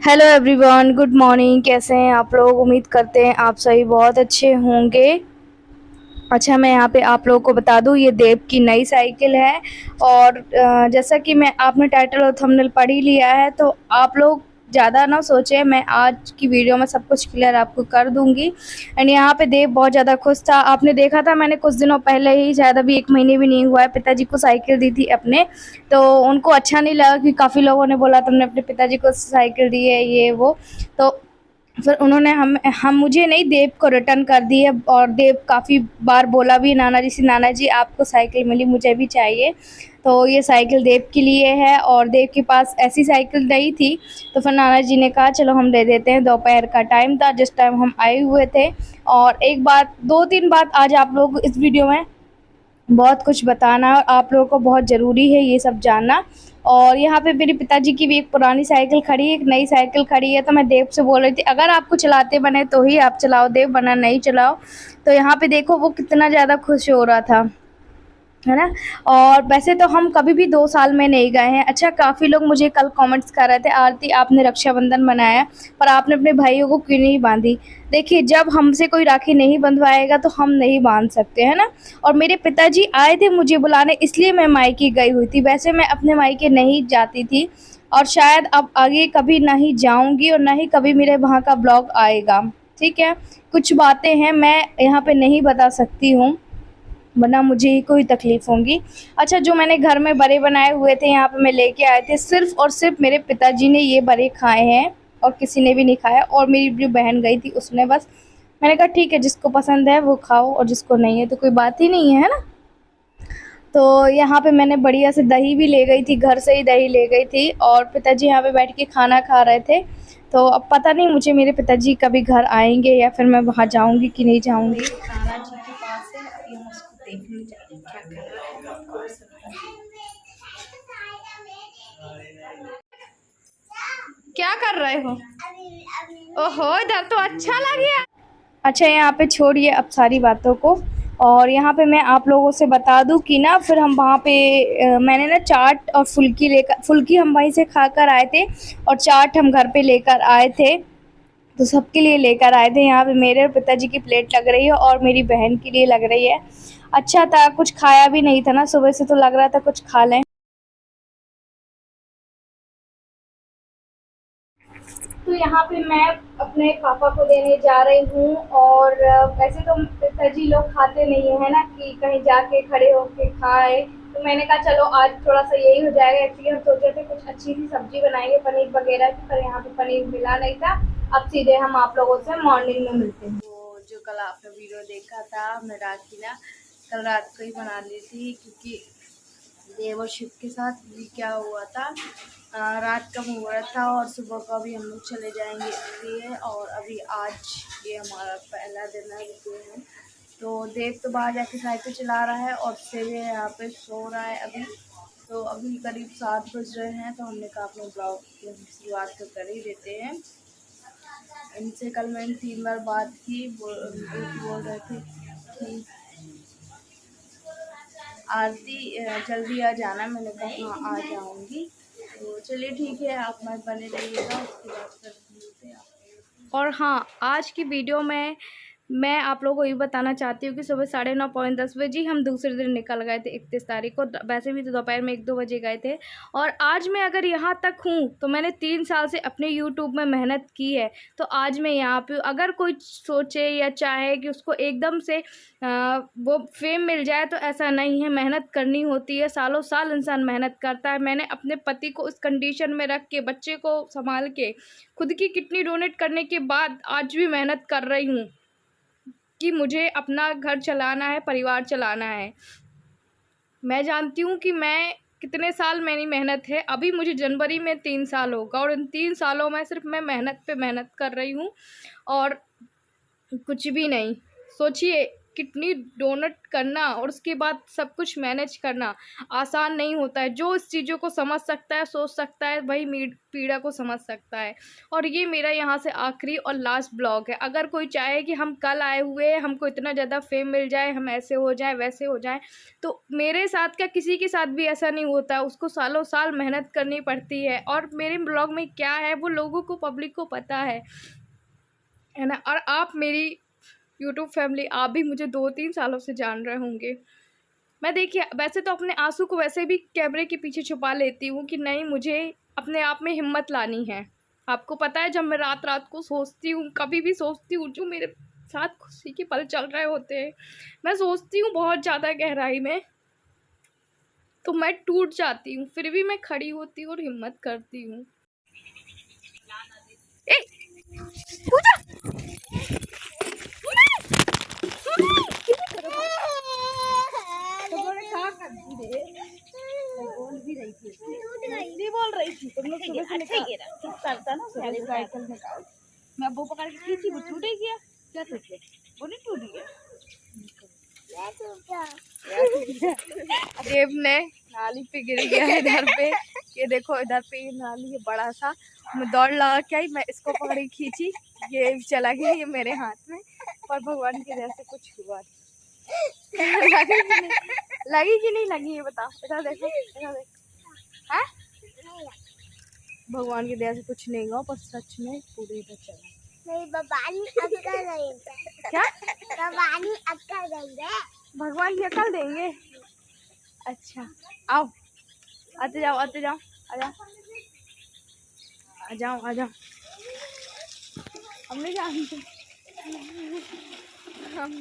Hello everyone, good morning. कैसे हैं आप लोग? उम्मीद करते हैं आप सभी बहुत अच्छे होंगे। अच्छा, मैं यहाँ पे आप लोगों को बता दूँ, ये देव की नई साइकिल है। और जैसा कि मैं आपने टाइटल और थंबनेल पढ़ ही लिया है, तो आप लोग ज़्यादा ना सोचें, मैं आज की वीडियो में सब कुछ क्लियर आपको कर दूंगी। एंड यहाँ पे देव बहुत ज़्यादा खुश था। आपने देखा था, मैंने कुछ दिनों पहले ही, शायद अभी 1 महीने भी नहीं हुआ है, पिताजी को साइकिल दी थी अपने। तो उनको अच्छा नहीं लगा कि काफ़ी लोगों ने बोला तुमने अपने पिताजी को साइकिल दी है, ये वो। तो फिर उन्होंने हम मुझे नहीं, देव को रिटर्न कर दी है। और देव काफ़ी बार बोला भी नाना जी से, नाना जी आपको साइकिल मिली, मुझे भी चाहिए। तो ये साइकिल देव के लिए है, और देव के पास ऐसी साइकिल नहीं थी। तो फिर नाना जी ने कहा चलो हम दे देते हैं। दोपहर का टाइम था जिस टाइम हम आए हुए थे। और एक बात, 2-3 बात आज आप लोग इस वीडियो में बहुत कुछ बताना, और आप लोगों को बहुत ज़रूरी है ये सब जानना। और यहाँ पे मेरे पिताजी की भी एक पुरानी साइकिल खड़ी है, एक नई साइकिल खड़ी है। तो मैं देव से बोल रही थी, अगर आपको चलाते बने तो ही आप चलाओ देव, वरना नहीं चलाओ। तो यहाँ पे देखो वो कितना ज़्यादा खुश हो रहा था, है ना। और वैसे तो हम कभी भी 2 साल में नहीं गए हैं। अच्छा, काफ़ी लोग मुझे कल कमेंट्स कर रहे थे, आरती आपने रक्षाबंधन मनाया पर आपने अपने भाइयों को क्यों नहीं बांधी। देखिए, जब हमसे कोई राखी नहीं बंधवाएगा तो हम नहीं बांध सकते, है ना। और मेरे पिताजी आए थे मुझे बुलाने, इसलिए मैं मायके गई हुई थी। वैसे मैं अपने मायके नहीं जाती थी, और शायद अब आगे कभी नहीं जाऊंगी, और ना ही कभी मेरे वहाँ का ब्लॉग आएगा। ठीक है, कुछ बातें हैं मैं यहाँ पे नहीं बता सकती हूँ, वरना मुझे ही कोई तकलीफ़ होगी। अच्छा, जो मैंने घर में बड़े बनाए हुए थे, यहाँ पे मैं लेके आए थे, सिर्फ़ और सिर्फ मेरे पिताजी ने ये बड़े खाए हैं, और किसी ने भी नहीं खाया। और मेरी जो बहन गई थी उसने बस। मैंने कहा ठीक है, जिसको पसंद है वो खाओ, और जिसको नहीं है तो कोई बात ही नहीं है ना। तो यहाँ पे मैंने बढ़िया से दही भी ले गई थी, घर से ही दही ले गई थी, और पिताजी यहाँ पे बैठ के खाना खा रहे थे। तो अब पता नहीं मुझे मेरे पिताजी कभी घर आएंगे, या फिर मैं वहाँ जाऊँगी कि नहीं जाऊँगी। नाना जी के पास है, अभी हम उसको देखने जा रहे हैं क्या कर रहा है, आपको भी सुनाएंगे। क्या कर रहे हो? ओहो, इधर तो अच्छा लग गया। अच्छा, यहाँ पे छोड़िए अब सारी बातों को। और यहाँ पे मैं आप लोगों से बता दूँ कि ना, फिर हम वहाँ पे मैंने ना चाट और फुल्की हम वहीं से खा कर आए थे, और चाट हम घर पे लेकर आए थे। तो सबके लिए लेकर आए थे। यहाँ पे मेरे और पिताजी की प्लेट लग रही है, और मेरी बहन के लिए लग रही है। अच्छा था, कुछ खाया भी नहीं था ना सुबह से, तो लग रहा था कुछ खा लें। तो यहाँ पे मैं अपने पापा को देने जा रही हूँ। और वैसे तो पिताजी लोग खाते नहीं है ना, कि कहीं जाके खड़े होके खाए। तो मैंने कहा चलो आज थोड़ा सा यही हो जाएगा। एक्चुअली हम सोच रहे थे कुछ अच्छी सी सब्जी बनाएंगे पनीर वगैरह की, पर यहाँ पे पनीर मिला नहीं था। अब सीधे हम आप लोगों से मॉर्निंग में मिलते हैं। वो जो कल आपने वीडियो देखा था, मैं राखी ना कल रात को ही बना ली थी, क्योंकि देव और शिव के साथ भी क्या हुआ था, रात का मुहूर्त था, और सुबह को भी हम लोग चले जाएंगे इसलिए। और अभी आज ये हमारा पहला दिन है रुके हैं। तो देव तो बाहर जाके साइकिल चला रहा है, और शिव यहाँ पे सो रहा है अभी। तो अभी करीब 7 बज रहे हैं, तो हमने कहा अपने ब्लॉग की हम शुरुआत तो कर ही देते हैं। इनसे कल मैंने 3 बार बात की, बोल रहे थे कि आरती जल्दी आ जाना। मैंने कहा हाँ आ जाऊँगी। तो चलिए ठीक है, आप मत बने रहिएगा, उसके बाद फिर मिलते हैं। और हाँ, आज की वीडियो में मैं आप लोगों को ये बताना चाहती हूँ कि सुबह 9:30 पौने 10 बजे हम दूसरे दिन निकल गए थे, 31 तारीख को। वैसे भी तो दोपहर में 1-2 बजे गए थे। और आज मैं अगर यहाँ तक हूँ तो मैंने 3 साल से अपने यूट्यूब में मेहनत की है, तो आज मैं यहाँ पे हूँ। अगर कोई सोचे या चाहे कि उसको एकदम से वो फेम मिल जाए, तो ऐसा नहीं है। मेहनत करनी होती है, सालों साल इंसान मेहनत करता है। मैंने अपने पति को उस कंडीशन में रख के, बच्चे को संभाल के, खुद की किडनी डोनेट करने के बाद आज भी मेहनत कर रही हूँ कि मुझे अपना घर चलाना है, परिवार चलाना है। मैं जानती हूँ कि मैं कितने साल मेरी मेहनत है। अभी मुझे जनवरी में 3 साल होगा, और इन 3 सालों में सिर्फ मैं मेहनत पे मेहनत कर रही हूँ, और कुछ भी नहीं। सोचिए किडनी डोनेट करना और उसके बाद सब कुछ मैनेज करना आसान नहीं होता है। जो इस चीज़ों को समझ सकता है, सोच सकता है, वही पीड़ा को समझ सकता है। और ये मेरा यहाँ से आखिरी और लास्ट ब्लॉग है। अगर कोई चाहे कि हम कल आए हुए हमको इतना ज़्यादा फेम मिल जाए, हम ऐसे हो जाए वैसे हो जाए, तो मेरे साथ क्या किसी के साथ भी ऐसा नहीं होता है। उसको सालों साल मेहनत करनी पड़ती है। और मेरे ब्लॉग में क्या है वो लोगों को, पब्लिक को पता है ना। और आप मेरी यूट्यूब फैमिली, आप भी मुझे 2-3 सालों से जान रहे होंगे। मैं देखिए वैसे तो अपने आंसू को वैसे भी कैमरे के पीछे छुपा लेती हूँ कि नहीं, मुझे अपने आप में हिम्मत लानी है। आपको पता है जब मैं रात रात को सोचती हूँ, कभी भी सोचती हूँ, जो मेरे साथ खुशी के पल चल रहे होते हैं, मैं सोचती हूँ बहुत ज़्यादा गहराई में, तो मैं टूट जाती हूँ। फिर भी मैं खड़ी होती हूँ और हिम्मत करती हूँ। बोल रही थी तुम लोग सुबह से करता ना साइकिल निकाल, मैं वो पकड़ के खींची, वो टूट गया। क्या टूट गया? वो नहीं टूट गया। देव ने नाली पे गिर गया है इधर पे। ये देखो इधर पे ये नाली है बड़ा सा। मैं दौड़ लगा के आई, मैं इसको पकड़ी खींची, ये चला गया ये मेरे हाथ में। पर भगवान की दया से कुछ हुआ लगी कि नहीं लगी ये बताओ। इधर देखो, इधर देखो। हैं? भगवान की दया से कुछ नहीं हुआ, पर सच में पूरे इधर चला। नहीं भगवान अक्ल देंगे। क्या? भगवान अक्ल देंगे। भगवान की अकल देंगे। अच्छा आओ, आते जाओ, आते जाओ, आ जाओ, आ जाओ, आ जाओ। हम नहीं जानते।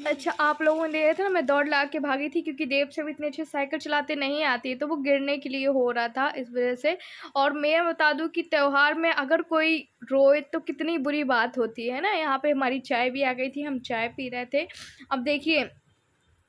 अच्छा आप लोगों ने देखा था ना, मैं दौड़ लगा के भागी थी क्योंकि देव से भी इतनी अच्छी साइकिल चलाते नहीं आती है, तो वो गिरने के लिए हो रहा था इस वजह से। और मैं बता दूं कि त्यौहार में अगर कोई रोए तो कितनी बुरी बात होती है ना। यहाँ पे हमारी चाय भी आ गई थी, हम चाय पी रहे थे। अब देखिए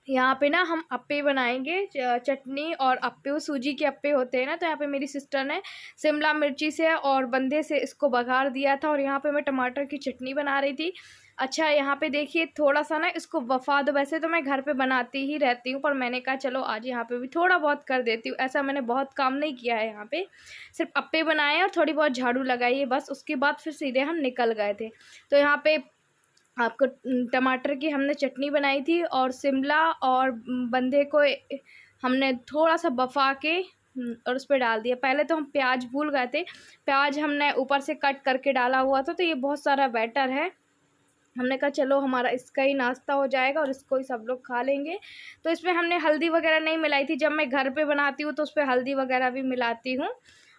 यहाँ पे ना हम अप्पे बनाएंगे, चटनी और अप्पे, वो सूजी के अप्पे होते हैं ना। तो यहाँ पे मेरी सिस्टर ने शिमला मिर्ची से और बंदे से इसको बघार दिया था, और यहाँ पे मैं टमाटर की चटनी बना रही थी। अच्छा यहाँ पे देखिए थोड़ा सा ना इसको वफा दो। वैसे तो मैं घर पे बनाती ही रहती हूँ, पर मैंने कहा चलो आज यहाँ पे भी थोड़ा बहुत कर देती हूँ। ऐसा मैंने बहुत काम नहीं किया है, यहाँ पे सिर्फ अप्पे बनाए और थोड़ी बहुत झाड़ू लगाई है बस। उसके बाद फिर सीधे हम निकल गए थे। तो यहाँ पे आपको टमाटर की हमने चटनी बनाई थी, और शिमला और बंदे को हमने थोड़ा सा बफा के और उस पर डाल दिया। पहले तो हम प्याज भूल गए थे, प्याज हमने ऊपर से कट करके डाला हुआ था। तो ये बहुत सारा बैटर है, हमने कहा चलो हमारा इसका ही नाश्ता हो जाएगा और इसको ही सब लोग खा लेंगे। तो इसमें हमने हल्दी वगैरह नहीं मिलाई थी। जब मैं घर पे बनाती हूँ तो उस पर हल्दी वगैरह भी मिलाती हूँ।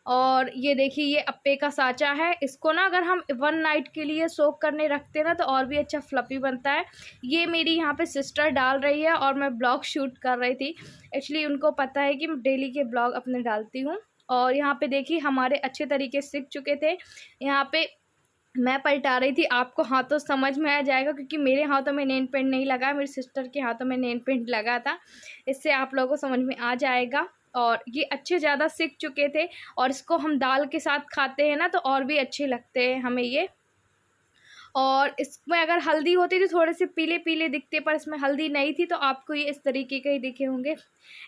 और ये देखिए ये अप्पे का साँचा है। इसको ना अगर हम 1 नाइट के लिए सोक करने रखते हैं ना, तो और भी अच्छा फ्लफ़ी बनता है। ये मेरी यहाँ पे सिस्टर डाल रही है और मैं ब्लॉग शूट कर रही थी। एक्चुअली उनको पता है कि मैं डेली के ब्लॉग अपने डालती हूँ। और यहाँ पे देखिए हमारे अच्छे तरीके से सीख चुके थे। यहाँ पे मैं पलटा रही थी, आपको हाथों समझ में आ जाएगा क्योंकि मेरे हाथों में नेल पेंट नहीं लगा, मेरी सिस्टर के हाथों में नेल पेंट लगा था। इससे आप लोगों को समझ में आ जाएगा। और ये अच्छे ज़्यादा सीख चुके थे, और इसको हम दाल के साथ खाते हैं ना तो और भी अच्छे लगते हैं हमें ये। और इसमें अगर हल्दी होती तो थोड़े से पीले पीले दिखते, पर इसमें हल्दी नहीं थी तो आपको ये इस तरीके के ही दिखे होंगे।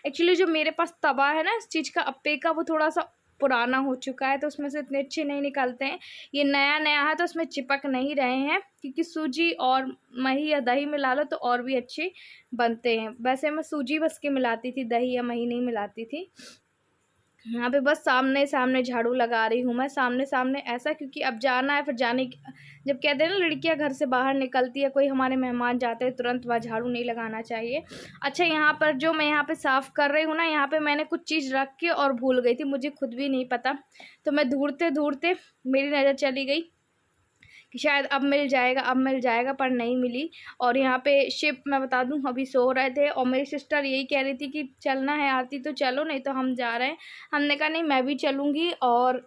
एक्चुअली जो मेरे पास तवा है ना इस चीज़ का अप्पे का, वो थोड़ा सा पुराना हो चुका है, तो उसमें से इतने अच्छे नहीं निकलते हैं। ये नया नया है तो उसमें चिपक नहीं रहे हैं, क्योंकि सूजी और मही या दही मिला लो तो और भी अच्छे बनते हैं। वैसे मैं सूजी बस के मिलाती थी, दही या मही नहीं मिलाती थी। यहाँ पे बस सामने सामने झाड़ू लगा रही हूँ मैं, सामने सामने ऐसा क्योंकि अब जाना है। फिर जाने जब कहते हैं ना लड़कियाँ घर से बाहर निकलती है, कोई हमारे मेहमान जाते हैं, तुरंत वह झाड़ू नहीं लगाना चाहिए। अच्छा यहाँ पर जो मैं यहाँ पे साफ़ कर रही हूँ ना, यहाँ पे मैंने कुछ चीज़ रख के और भूल गई थी, मुझे खुद भी नहीं पता। तो मैं ढूंढते ढूंढते मेरी नज़र चली गई कि शायद अब मिल जाएगा, अब मिल जाएगा, पर नहीं मिली। और यहाँ पे शिप मैं बता दूँ अभी सो रहे थे, और मेरी सिस्टर यही कह रही थी कि चलना है आरती तो चलो, नहीं तो हम जा रहे हैं। हमने कहा नहीं मैं भी चलूँगी। और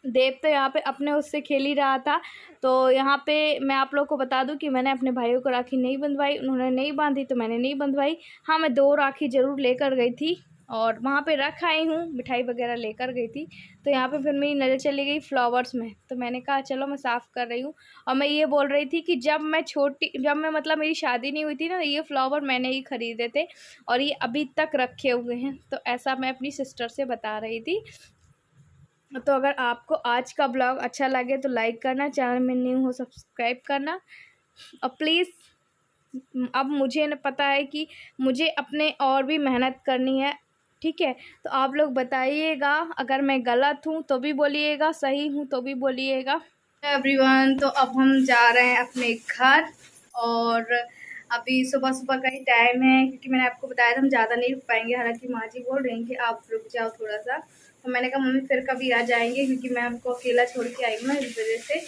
देव तो यहाँ पे अपने उससे खेल ही रहा था। तो यहाँ पे मैं आप लोग को बता दूँ कि मैंने अपने भाइयों को राखी नहीं बंधवाई, उन्होंने नहीं बांधी तो मैंने नहीं बंधवाई। हाँ मैं 2 राखी ज़रूर लेकर गई थी, और वहाँ पे रख आई हूँ, मिठाई वगैरह लेकर गई थी। तो यहाँ पे फिर मेरी नज़र चली गई फ्लावर्स में, तो मैंने कहा चलो मैं साफ़ कर रही हूँ। और मैं ये बोल रही थी कि जब मैं मतलब मेरी शादी नहीं हुई थी ना, ये फ्लावर मैंने ही ख़रीदे थे और ये अभी तक रखे हुए हैं। तो ऐसा मैं अपनी सिस्टर से बता रही थी। तो अगर आपको आज का ब्लॉग अच्छा लगे तो लाइक करना, चैनल में न्यू हो सब्सक्राइब करना। और प्लीज़, अब मुझे न पता है कि मुझे अपने और भी मेहनत करनी है, ठीक है। तो आप लोग बताइएगा, अगर मैं गलत हूँ तो भी बोलिएगा, सही हूँ तो भी बोलिएगा। एवरीवन, तो अब हम जा रहे हैं अपने घर और अभी सुबह सुबह का ही टाइम है, क्योंकि मैंने आपको बताया था हम ज़्यादा नहीं रुक पाएंगे। हालांकि माँ जी बोल रही हैं कि आप रुक जाओ थोड़ा सा, तो मैंने कहा मम्मी फिर कभी आ जाएंगे, क्योंकि मैं आपको अकेला छोड़ के आई हूँ ना, इस वजह से।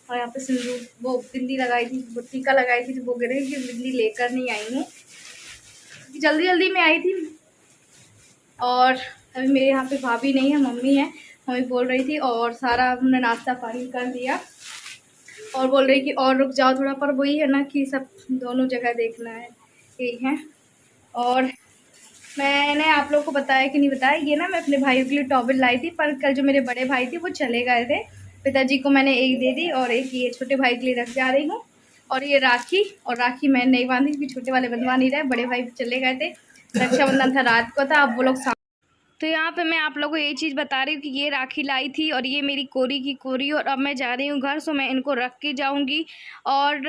और यहाँ पे सिंदूर वो बिंदी लगाई थी, वो टीका लगाई थी, तो वो गिरे कि बिंदी लेकर नहीं आई हूँ, जल्दी जल्दी में आई थी। और अभी मेरे यहाँ पे भाभी नहीं है, मम्मी है। मम्मी बोल रही थी और सारा हमने नाश्ता पानी कर दिया और बोल रही कि और रुक जाओ थोड़ा, पर वही है ना कि सब दोनों जगह देखना है, यही है। और मैंने आप लोगों को बताया कि नहीं बताया, ये ना मैं अपने भाइयों के लिए टॉवल लाई थी, पर कल जो मेरे बड़े भाई थे वो चले गए थे। पिताजी को मैंने एक दे दी और एक ये छोटे भाई के लिए रख जा रही हूँ। और ये राखी, और राखी मैं नहीं बांधी क्योंकि छोटे वाले बंधवा नहीं रहे, बड़े भाई चले गए थे। रक्षाबंधन था रात को था, अब वो लोग। तो यहाँ पे मैं आप लोगों को ये चीज़ बता रही हूँ कि ये राखी लाई थी और ये मेरी कोरी की कोरी, और अब मैं जा रही हूँ घर, सो मैं इनको रख के जाऊँगी। और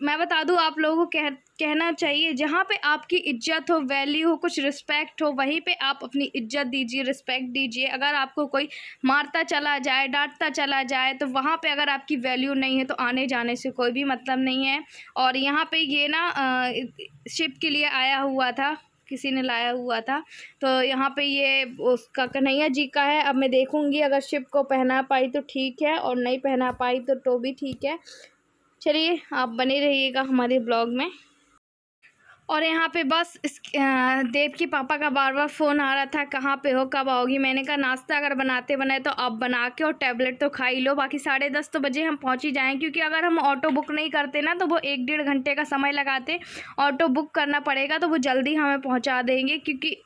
मैं बता दूँ आप लोगों को कहना चाहिए, जहाँ पे आपकी इज्जत हो, वैल्यू हो, कुछ रिस्पेक्ट हो, वहीं पे आप अपनी इज्जत दीजिए, रिस्पेक्ट दीजिए। अगर आपको कोई मारता चला जाए, डांटता चला जाए, तो वहाँ पे अगर आपकी वैल्यू नहीं है तो आने जाने से कोई भी मतलब नहीं है। और यहाँ पे ये ना शिप के लिए आया हुआ था, किसी ने लाया हुआ था, तो यहाँ पे ये उसका कन्हैया जी का है। अब मैं देखूँगी, अगर शिप को पहना पाई तो ठीक है, और नहीं पहना पाई तो भी ठीक है। चलिए, आप बने रहिएगा हमारे ब्लॉग में। और यहाँ पे बस इस देव के पापा का बार बार फ़ोन आ रहा था, कहाँ पे हो, कब आओगी। मैंने कहा नाश्ता अगर बनाते बनाए तो आप बना के और टैबलेट तो खा ही लो, बाकी 10:30 तो बजे हम पहुँच ही जाएँ, क्योंकि अगर हम ऑटो बुक नहीं करते ना तो वो 1-1.5 घंटे का समय लगाते। ऑटो बुक करना पड़ेगा तो वो जल्दी हमें पहुँचा देंगे, क्योंकि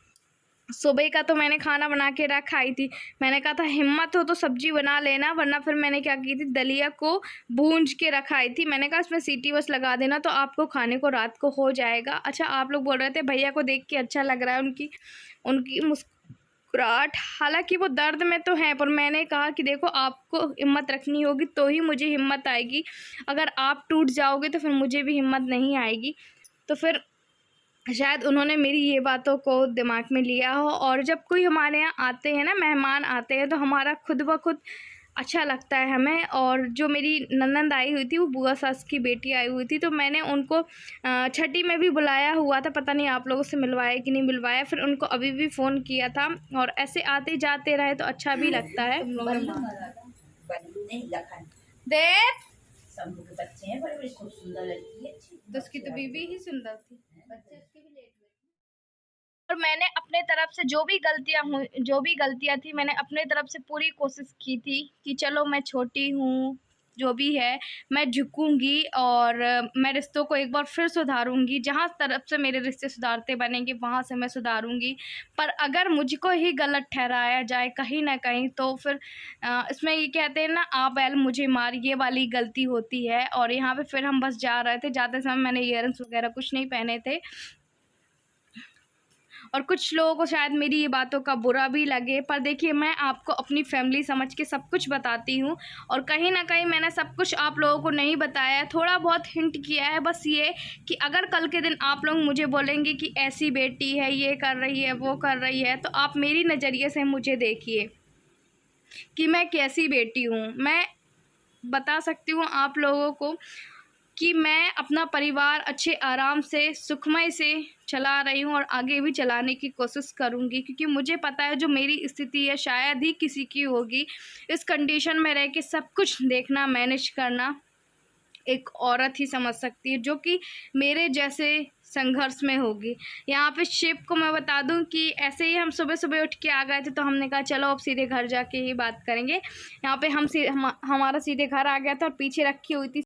सुबह का तो मैंने खाना बना के रखा ही थी। मैंने कहा था हिम्मत हो तो सब्जी बना लेना, वरना फिर मैंने क्या की थी, दलिया को भूंज के रखाई थी। मैंने कहा इसमें सीटी बस लगा देना तो आपको खाने को रात को हो जाएगा। अच्छा, आप लोग बोल रहे थे भैया को देख के अच्छा लग रहा है, उनकी मुस्कुराहट, हालांकि वो दर्द में तो है, पर मैंने कहा कि देखो आपको हिम्मत रखनी होगी तो ही मुझे हिम्मत आएगी। अगर आप टूट जाओगे तो फिर मुझे भी हिम्मत नहीं आएगी। तो फिर शायद उन्होंने मेरी ये बातों को दिमाग में लिया हो। और जब कोई हमारे यहाँ आते हैं ना, मेहमान आते हैं, तो हमारा खुद ब खुद अच्छा लगता है हमें। और जो मेरी ननंद आई हुई थी, वो बुआ सास की बेटी आई हुई थी, तो मैंने उनको छठी में भी बुलाया हुआ था। पता नहीं आप लोगों से मिलवाया कि नहीं मिलवाया, फिर उनको अभी भी फ़ोन किया था। और ऐसे आते जाते रहे तो अच्छा भी लगता है। देव शंभू के बच्चे हैं, बड़े खूब सुंदर लड़की है, तो उसकी तो बीवी ही सुंदर थी, बच्चे उसके भी लेट हुए। और मैंने अपने तरफ से जो भी गलतियां थी, मैंने अपने तरफ से पूरी कोशिश की थी कि चलो मैं छोटी हूँ, जो भी है मैं झुकूंगी और मैं रिश्तों को एक बार फिर सुधारूंगी। जहाँ तरफ से मेरे रिश्ते सुधारते बनेंगे वहाँ से मैं सुधारूंगी। पर अगर मुझको ही गलत ठहराया जाए कहीं ना कहीं, तो फिर इसमें ये कहते हैं ना, आ बैल मुझे मार, ये वाली गलती होती है। और यहाँ पे फिर हम बस जा रहे थे, जाते समय मैंने ईयररिंग्स वगैरह कुछ नहीं पहने थे। और कुछ लोगों को शायद मेरी ये बातों का बुरा भी लगे, पर देखिए मैं आपको अपनी फैमिली समझ के सब कुछ बताती हूँ। और कहीं ना कहीं मैंने सब कुछ आप लोगों को नहीं बताया है, थोड़ा बहुत हिंट किया है बस, ये कि अगर कल के दिन आप लोग मुझे बोलेंगे कि ऐसी बेटी है, ये कर रही है, वो कर रही है, तो आप मेरी नज़रिए से मुझे देखिए कि मैं कैसी बेटी हूँ। मैं बता सकती हूँ आप लोगों को कि मैं अपना परिवार अच्छे आराम से सुखमय से चला रही हूँ, और आगे भी चलाने की कोशिश करूँगी, क्योंकि मुझे पता है जो मेरी स्थिति है शायद ही किसी की होगी। इस कंडीशन में रह के सब कुछ देखना, मैनेज करना एक औरत ही समझ सकती है, जो कि मेरे जैसे संघर्ष में होगी। यहाँ पे शिप को मैं बता दूं कि ऐसे ही हम सुबह सुबह उठ के आ गए थे, तो हमने कहा चलो अब सीधे घर जाके ही बात करेंगे। यहाँ पे हमारा सीधे घर आ गया था, और पीछे रखी हुई थी